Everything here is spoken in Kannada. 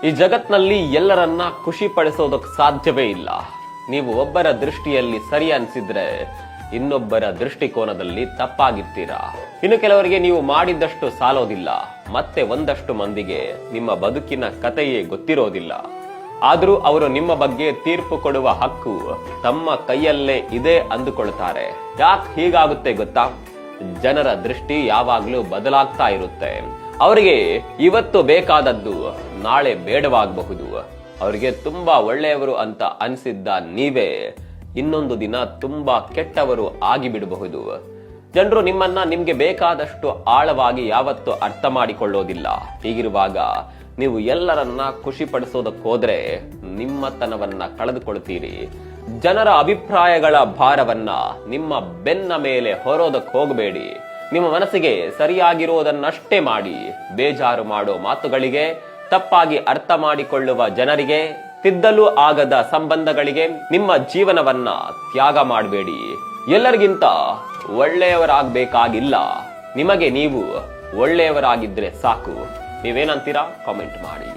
ಈ ಜಗತ್ನಲ್ಲಿ ಎಲ್ಲರನ್ನ ಖುಷಿ ಪಡಿಸೋದಕ್ಕೆ ಸಾಧ್ಯವೇ ಇಲ್ಲ. ನೀವು ಒಬ್ಬರ ದೃಷ್ಟಿಯಲ್ಲಿ ಸರಿ ಅನ್ಸಿದ್ರೆ ಇನ್ನೊಬ್ಬರ ದೃಷ್ಟಿಕೋನದಲ್ಲಿ ತಪ್ಪಾಗಿರ್ತೀರಾ. ಇನ್ನು ಕೆಲವರಿಗೆ ನೀವು ಮಾಡಿದ್ದಷ್ಟು ಸಾಲೋದಿಲ್ಲ, ಮತ್ತೆ ಒಂದಷ್ಟು ಮಂದಿಗೆ ನಿಮ್ಮ ಬದುಕಿನ ಕಥೆಯೇ ಗೊತ್ತಿರೋದಿಲ್ಲ. ಆದ್ರೂ ಅವರು ನಿಮ್ಮ ಬಗ್ಗೆ ತೀರ್ಪು ಕೊಡುವ ಹಕ್ಕು ತಮ್ಮ ಕೈಯಲ್ಲೇ ಇದೆ ಅಂದುಕೊಳ್ತಾರೆ. ಯಾಕೆ ಹೀಗಾಗುತ್ತೆ ಗೊತ್ತಾ? ಜನರ ದೃಷ್ಟಿ ಯಾವಾಗ್ಲೂ ಬದಲಾಗ್ತಾ ಇರುತ್ತೆ. ಅವರಿಗೆ ಇವತ್ತು ಬೇಕಾದದ್ದು ನಾಳೆ ಬೇಡವಾಗಬಹುದು. ಅವರಿಗೆ ತುಂಬಾ ಒಳ್ಳೆಯವರು ಅಂತ ಅನ್ಸಿದ್ದ ನೀವೇ ಇನ್ನೊಂದು ದಿನ ತುಂಬಾ ಕೆಟ್ಟವರು ಆಗಿಬಿಡಬಹುದು. ಜನರು ನಿಮ್ಮನ್ನ ನಿಮ್ಗೆ ಬೇಕಾದಷ್ಟು ಆಳವಾಗಿ ಯಾವತ್ತೂ ಅರ್ಥ ಮಾಡಿಕೊಳ್ಳೋದಿಲ್ಲ. ಹೀಗಿರುವಾಗ ನೀವು ಎಲ್ಲರನ್ನ ಖುಷಿ ಪಡಿಸೋದಕ್ಕೋದ್ರೆ ನಿಮ್ಮತನವನ್ನ ಕಳೆದುಕೊಳ್ತೀರಿ. ಜನರ ಅಭಿಪ್ರಾಯಗಳ ಭಾರವನ್ನ ನಿಮ್ಮ ಬೆನ್ನ ಮೇಲೆ ಹೊರೋದಕ್ಕೆ ಹೋಗಬೇಡಿ. ನಿಮ್ಮ ಮನಸ್ಸಿಗೆ ಸರಿಯಾಗಿರೋದನ್ನಷ್ಟೇ ಮಾಡಿ. ಬೇಜಾರು ಮಾಡೋ ಮಾತುಗಳಿಗೆ, ತಪ್ಪಾಗಿ ಅರ್ಥ ಮಾಡಿಕೊಳ್ಳುವ ಜನರಿಗೆ, ತಿದ್ದಲು ಆಗದ ಸಂಬಂಧಗಳಿಗೆ ನಿಮ್ಮ ಜೀವನವನ್ನ ತ್ಯಾಗ ಮಾಡಬೇಡಿ. ಎಲ್ಲರಿಗಿಂತ ಒಳ್ಳೆಯವರಾಗಬೇಕಾಗಿಲ್ಲ, ನಿಮಗೆ ನೀವು ಒಳ್ಳೆಯವರಾಗಿದ್ರೆ ಸಾಕು. ನೀವೇನಂತೀರಾ? ಕಾಮೆಂಟ್ ಮಾಡಿ.